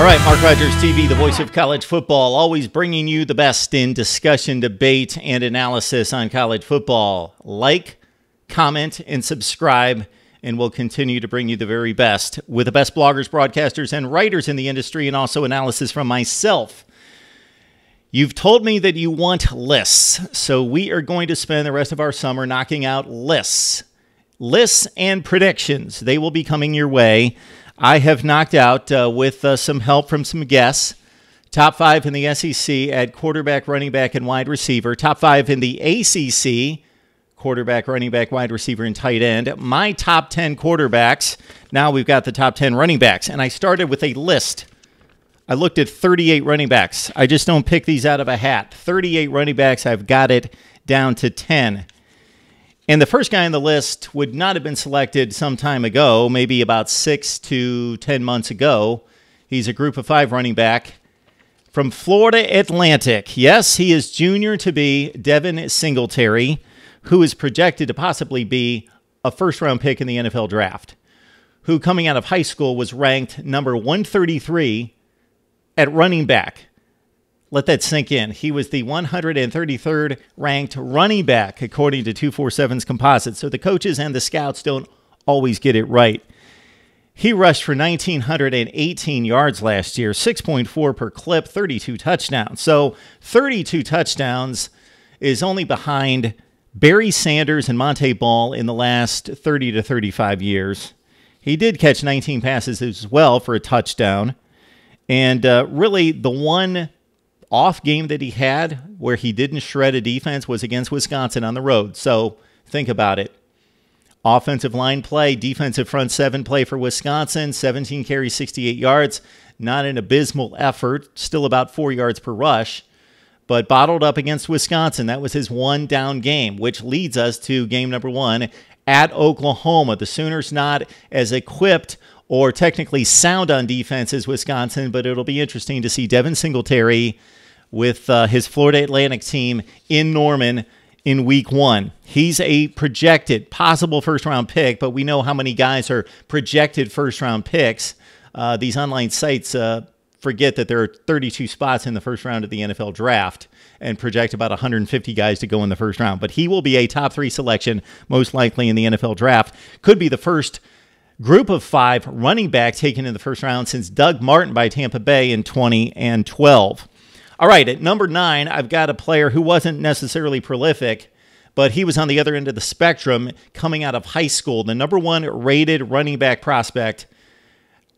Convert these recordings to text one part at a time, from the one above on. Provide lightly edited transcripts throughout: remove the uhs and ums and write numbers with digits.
All right, Mark Rogers TV, the voice of college football, always bringing you the best in discussion, debate, and analysis on college football. Like, comment, and subscribe, and we'll continue to bring you the very best with the best bloggers, broadcasters, and writers in the industry, and also analysis from myself. You've told me that you want lists, so we are going to spend the rest of our summer knocking out lists. Lists and predictions. They will be coming your way. I have knocked out, with some help from some guests, top 5 in the SEC at quarterback, running back, and wide receiver. Top 5 in the ACC, quarterback, running back, wide receiver, and tight end. My top 10 quarterbacks. Now we've got the top 10 running backs. And I started with a list. I looked at 38 running backs. I just don't pick these out of a hat. 38 running backs. I've got it down to 10. And the first guy on the list would not have been selected some time ago, maybe about 6 to 10 months ago. He's a group of 5 running back from Florida Atlantic. Yes, he is junior to be DEVIN Singletary, who is projected to possibly be a first-round pick in the NFL draft, who coming out of high school was ranked number 133 at running back. Let that sink in. He was the 133rd ranked running back, according to 247's composite. So the coaches and the scouts don't always get it right. He rushed for 1,918 yards last year, 6.4 per clip, 32 touchdowns. So 32 touchdowns is only behind Barry Sanders and Monte Ball in the last 30 to 35 years. He did catch 19 passes as well for a touchdown. And really the one off game that he had where he didn't shred a defense was against Wisconsin on the road. So think about it. Offensive line play, defensive front 7 play for Wisconsin, 17 carries, 68 yards. Not an abysmal effort, still about 4 yards per rush, but bottled up against Wisconsin. That was his one down game, which leads us to game number 1 at Oklahoma. The Sooners not as equipped or technically sound on defense as Wisconsin, but it'll be interesting to see DEVIN Singletary with his Florida Atlantic team in Norman in week 1. He's a projected possible first-round pick, but we know how many guys are projected first-round picks. These online sites forget that there are 32 spots in the first round of the NFL draft and project about 150 guys to go in the first round. But he will be a top 3 selection, most likely in the NFL draft. Could be the first group of 5 running back taken in the first round since Doug Martin by Tampa Bay in 2012. All right, at number 9, I've got a player who wasn't necessarily prolific, but he was on the other end of the spectrum coming out of high school. The number 1 rated running back prospect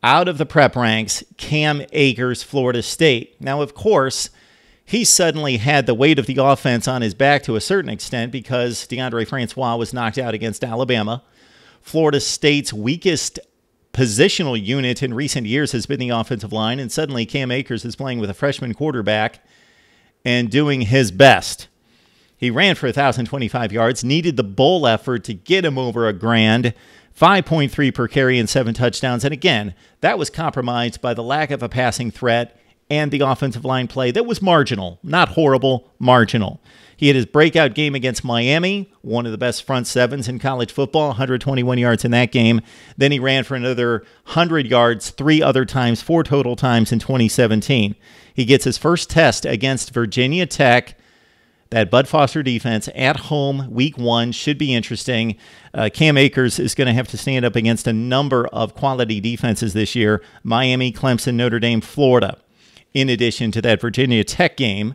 out of the prep ranks, Cam Akers, Florida State. Now, of course, he suddenly had the weight of the offense on his back to a certain extent because DeAndre Francois was knocked out against Alabama. Florida State's weakest positional unit in recent years has been the offensive line, and suddenly Cam Akers is playing with a freshman quarterback and doing his best. He ran for 1,025 yards, needed the bowl effort to get him over a grand, 5.3 per carry and 7 touchdowns. And again, that was compromised by the lack of a passing threat and the offensive line play that was marginal, not horrible, marginal. He had his breakout game against Miami, one of the best front 7s in college football, 121 yards in that game. Then he ran for another 100 yards 3 other times, 4 total times in 2017. He gets his first test against Virginia Tech. That Bud Foster defense at home, week 1, should be interesting. Cam Akers is going to have to stand up against a number of quality defenses this year. Miami, Clemson, Notre Dame, Florida, in addition to that Virginia Tech game.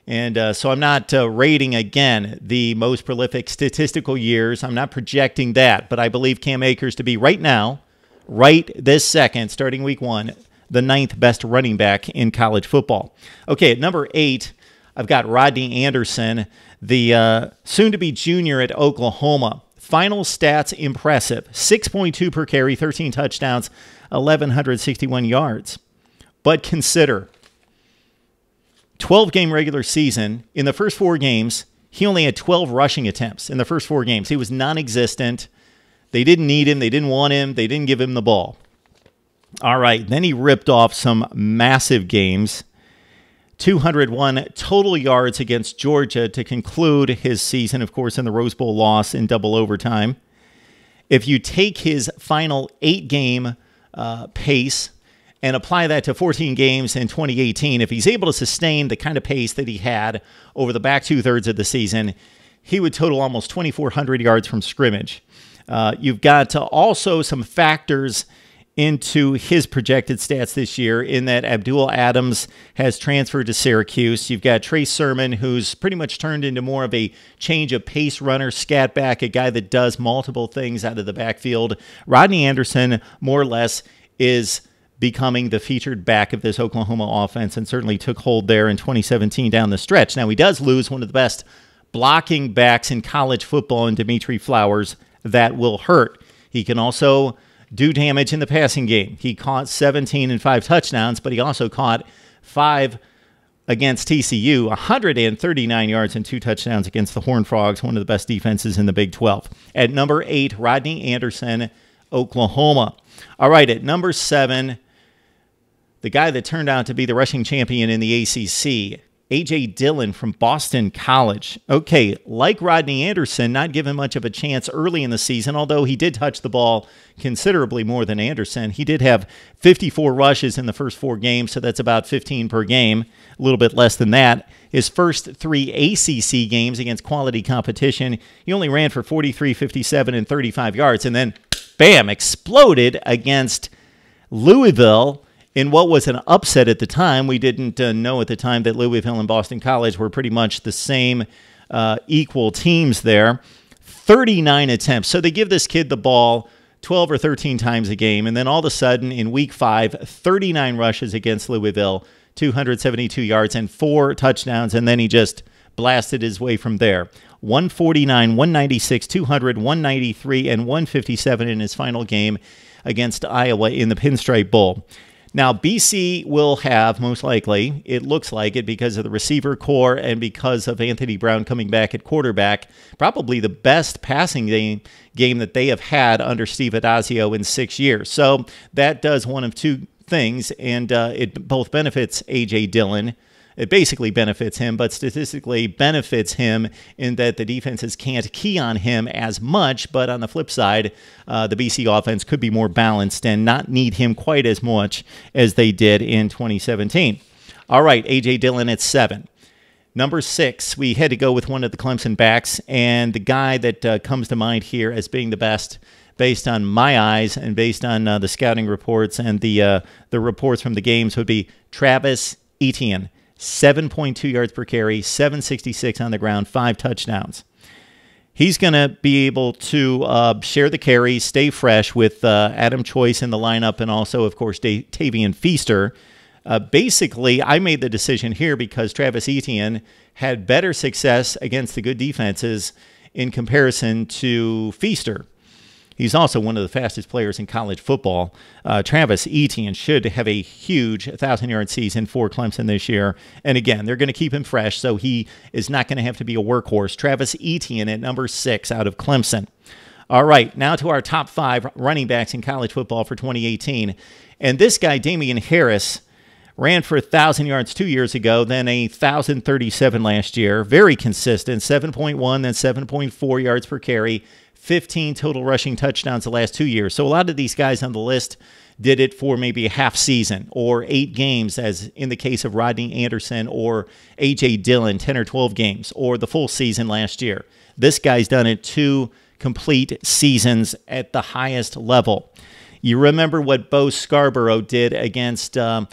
And so I'm not rating, again, the most prolific statistical years. I'm not projecting that, but I believe Cam Akers to be right now, right this second, starting week 1, the 9th best running back in college football. Okay, at number 8, I've got Rodney Anderson, the soon-to-be junior at Oklahoma. Final stats impressive. 6.2 per carry, 13 touchdowns, 1,161 yards. But consider, 12-game regular season. In the first 4 games, he only had 12 rushing attempts in the first 4 games. He was non-existent. They didn't need him. They didn't want him. They didn't give him the ball. All right, then he ripped off some massive games. 201 total yards against Georgia to conclude his season, of course, in the Rose Bowl loss in double overtime. If you take his final 8-game pace and apply that to 14 games in 2018, if he's able to sustain the kind of pace that he had over the back two-thirds of the season, he would total almost 2,400 yards from scrimmage. You've got also some factors into his projected stats this year in that Abdul Adams has transferred to Syracuse. You've got Trey Sermon, who's pretty much turned into more of a change of pace runner, scat back, a guy that does multiple things out of the backfield. Rodney Anderson, more or less, is becoming the featured back of this Oklahoma offense and certainly took hold there in 2017 down the stretch. Now, he does lose one of the best blocking backs in college football in Dimitri Flowers. That will hurt. He can also do damage in the passing game. He caught 17 and 5 touchdowns, but he also caught 5 against TCU, 139 yards and 2 touchdowns against the Horned Frogs, one of the best defenses in the Big 12. At number 8, Rodney Anderson, Oklahoma. All right, at number 7, the guy that turned out to be the rushing champion in the ACC, A.J. Dillon from Boston College. Okay, like Rodney Anderson, not given much of a chance early in the season, although he did touch the ball considerably more than Anderson. He did have 54 rushes in the first 4 games, so that's about 15 per game, a little bit less than that. His first 3 ACC games against quality competition, he only ran for 43, 57, and 35 yards, and then, bam, exploded against Louisville in what was an upset at the time. We didn't know at the time that Louisville and Boston College were pretty much the same equal teams there. 39 attempts. So they give this kid the ball 12 or 13 times a game, and then all of a sudden in week 5, 39 rushes against Louisville, 272 yards and 4 touchdowns, and then he just blasted his way from there. 149, 196, 200, 193, and 157 in his final game against Iowa in the Pinstripe Bowl. Now, BC will have, most likely, it looks like it because of the receiver core and because of Anthony Brown coming back at quarterback, probably the best passing game that they have had under Steve Adazio in 6 years. So that does one of 2 things, and it both benefits A.J. Dillon. It basically benefits him, but statistically benefits him in that the defenses can't key on him as much. But on the flip side, the BC offense could be more balanced and not need him quite as much as they did in 2017. All right, A.J. Dillon at 7. Number 6, we had to go with one of the Clemson backs, and the guy that comes to mind here as being the best based on my eyes and based on the scouting reports and the reports from the games would be Travis Etienne. 7.2 yards per carry, 766 on the ground, 5 touchdowns. He's going to be able to share the carries, stay fresh with Adam Choice in the lineup, and also, of course, Tavian Feaster. Basically, I made the decision here because Travis Etienne had better success against the good defenses in comparison to Feaster. He's also one of the fastest players in college football. Travis Etienne should have a huge 1,000-yard season for Clemson this year. And again, they're going to keep him fresh, so he is not going to have to be a workhorse. Travis Etienne at number 6 out of Clemson. All right, now to our top 5 running backs in college football for 2018. And this guy, Damien Harris, ran for 1,000 yards 2 years ago, then 1,037 last year. Very consistent, 7.1, then 7.4 yards per carry. 15 total rushing touchdowns the last 2 years. So a lot of these guys on the list did it for maybe a half season or 8 games, as in the case of Rodney Anderson or A.J. Dillon, 10 or 12 games, or the full season last year. This guy's done it 2 complete seasons at the highest level. You remember what Bo Scarborough did against the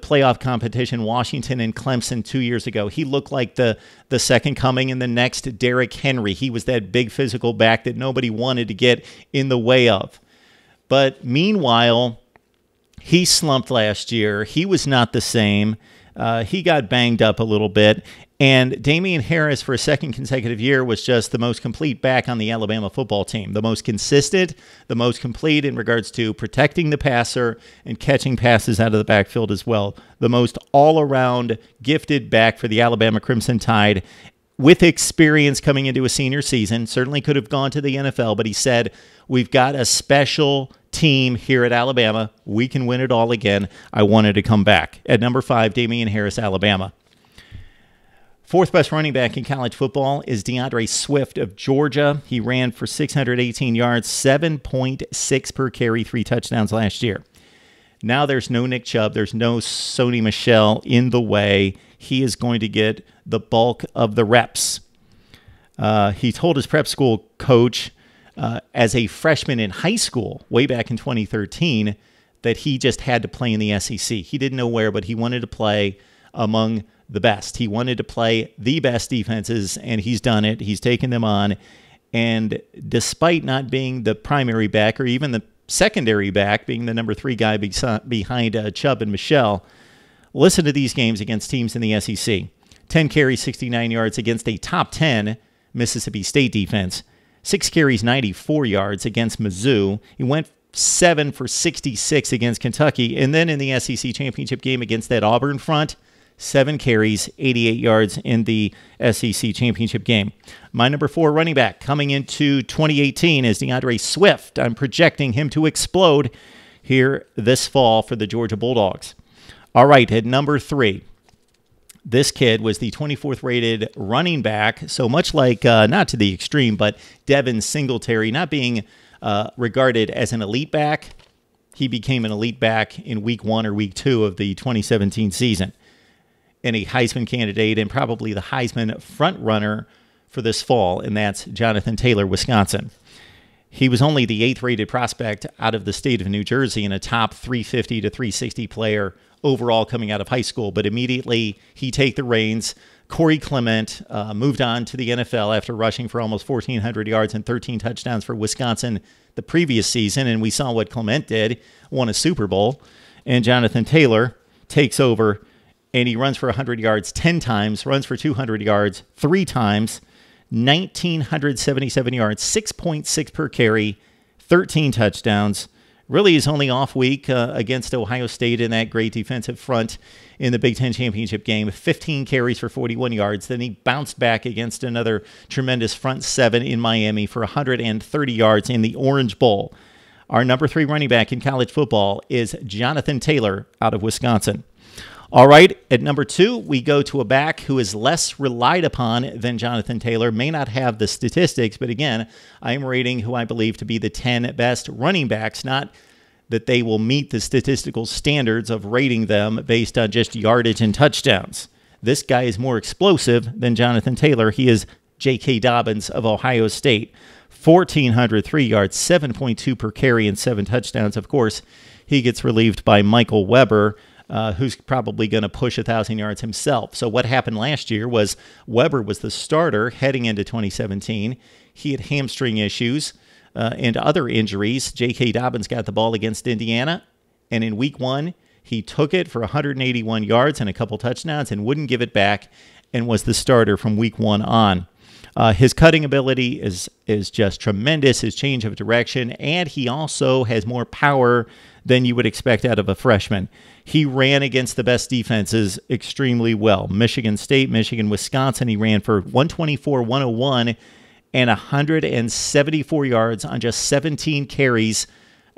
playoff competition, Washington and Clemson 2 years ago. He looked like the second coming and the next Derrick Henry. He was that big physical back that nobody wanted to get in the way of. But meanwhile, he slumped last year. He was not the same. He got banged up a little bit. And Damien Harris, for a second consecutive year, was just the most complete back on the Alabama football team. The most consistent, the most complete in regards to protecting the passer and catching passes out of the backfield as well. The most all-around gifted back for the Alabama Crimson Tide, with experience coming into a senior season. Certainly could have gone to the NFL, but he said, we've got a special team here at Alabama. We can win it all again. I wanted to come back. At number 5, Damien Harris, Alabama. 4th best running back in college football is DeAndre Swift of Georgia. He ran for 618 yards, 7.6 per carry, 3 touchdowns last year. Now there's no Nick Chubb. There's no Sony Michel in the way. He is going to get the bulk of the reps. He told his prep school coach as a freshman in high school, way back in 2013, that he just had to play in the SEC. He didn't know where, but he wanted to play among the best. He wanted to play the best defenses, and he's done it. He's taken them on. And despite not being the primary back or even the secondary back, being the number 3 guy behind Chubb and Michel, listen to these games against teams in the SEC. 10 carries, 69 yards against a top 10 Mississippi State defense. 6 carries, 94 yards against Mizzou. He went 7 for 66 against Kentucky. And then in the SEC championship game against that Auburn front, 7 carries, 88 yards in the SEC championship game. My number 4 running back coming into 2018 is DeAndre Swift. I'm projecting him to explode here this fall for the Georgia Bulldogs. All right, at number 3, this kid was the 24th rated running back. So much like, not to the extreme, but Devin Singletary, not being regarded as an elite back, he became an elite back in week 1 or week 2 of the 2017 season. And a Heisman candidate and probably the Heisman front runner for this fall, and that's Jonathan Taylor, Wisconsin. He was only the 8th rated prospect out of the state of New Jersey and a top 350 to 360 player overall coming out of high school, but immediately he take the reins. Corey Clement moved on to the NFL after rushing for almost 1,400 yards and 13 touchdowns for Wisconsin the previous season, and we saw what Clement did, won a Super Bowl, and Jonathan Taylor takes over, and he runs for 100 yards 10 times, runs for 200 yards 3 times, 1,977 yards, 6.6 per carry, 13 touchdowns. Really his only off week against Ohio State in that great defensive front in the Big Ten championship game. 15 carries for 41 yards. Then he bounced back against another tremendous front 7 in Miami for 130 yards in the Orange Bowl. Our number 3 running back in college football is Jonathan Taylor out of Wisconsin. All right, at number 2, we go to a back who is less relied upon than Jonathan Taylor. May not have the statistics, but again, I am rating who I believe to be the 10 best running backs, not that they will meet the statistical standards of rating them based on just yardage and touchdowns. This guy is more explosive than Jonathan Taylor. He is J.K. Dobbins of Ohio State. 1,403 yards, 7.2 per carry, and 7 touchdowns. Of course, he gets relieved by Michael Weber, who's probably going to push 1,000 yards himself. So what happened last year was Weber was the starter heading into 2017. He had hamstring issues and other injuries. J.K. Dobbins got the ball against Indiana, and in week 1, he took it for 181 yards and a couple touchdowns and wouldn't give it back and was the starter from week 1 on. His cutting ability is just tremendous, his change of direction, and he also has more power than you would expect out of a freshman. He ran against the best defenses extremely well. Michigan State, Michigan, Wisconsin, he ran for 124, 101, and 174 yards on just 17 carries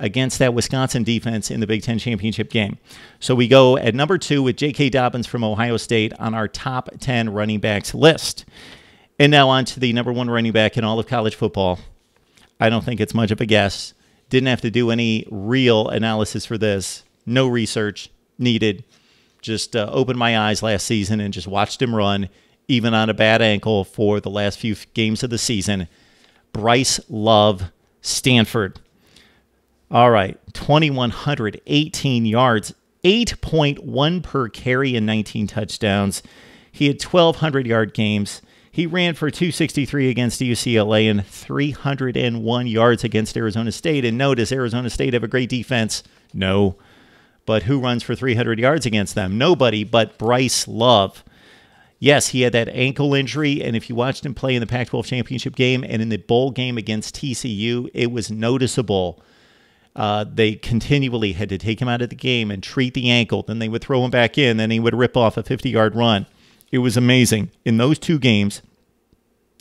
against that Wisconsin defense in the Big Ten championship game. So we go at number 2 with J.K. Dobbins from Ohio State on our top 10 running backs list. And now on to the number 1 running back in all of college football. I don't think it's much of a guess. Didn't have to do any real analysis for this. No research needed. Just opened my eyes last season and just watched him run, even on a bad ankle for the last few games of the season. Bryce Love, Stanford. All right, 2,118 yards, 8.1 per carry and 19 touchdowns. He had 1,200-yard games. He ran for 263 against UCLA and 301 yards against Arizona State. And no, does Arizona State have a great defense? No. But who runs for 300 yards against them? Nobody but Bryce Love. Yes, he had that ankle injury, and if you watched him play in the Pac-12 championship game and in the bowl game against TCU, it was noticeable. They continually had to take him out of the game and treat the ankle. Then they would throw him back in, then he would rip off a 50-yard run. It was amazing. In those 2 games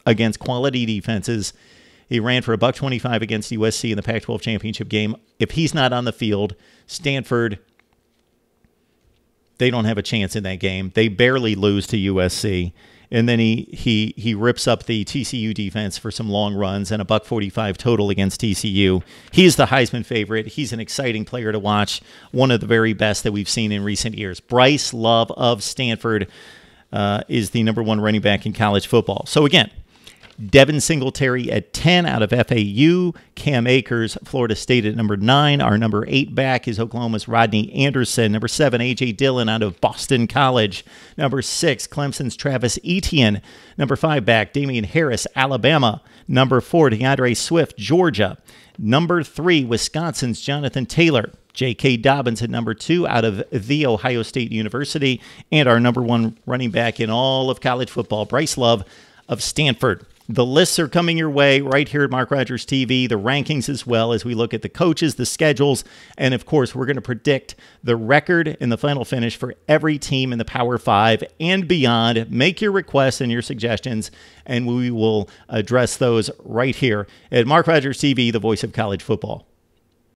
against quality defenses, he ran for $125 against USC in the Pac-12 championship game. If he's not on the field, Stanford, they don't have a chance in that game. They barely lose to USC. And then he rips up the TCU defense for some long runs and a $145 total against TCU. He's the Heisman favorite. He's an exciting player to watch, one of the very best that we've seen in recent years. Bryce Love of Stanford is the #1 running back in college football. So again, Devin Singletary at 10 out of FAU. Cam Akers, Florida State at #9. Our #8 back is Oklahoma's Rodney Anderson. #7, A.J. Dillon out of Boston College. #6, Clemson's Travis Etienne. #5 back, Damien Harris, Alabama. #4, DeAndre Swift, Georgia. #3, Wisconsin's Jonathan Taylor. J.K. Dobbins at #2 out of The Ohio State University. And our #1 running back in all of college football, Bryce Love of Stanford. The lists are coming your way right here at Mark Rogers TV, the rankings as well as we look at the coaches, the schedules, and of course, we're going to predict the record and the final finish for every team in the Power 5 and beyond. Make your requests and your suggestions, and we will address those right here at Mark Rogers TV, the voice of college football.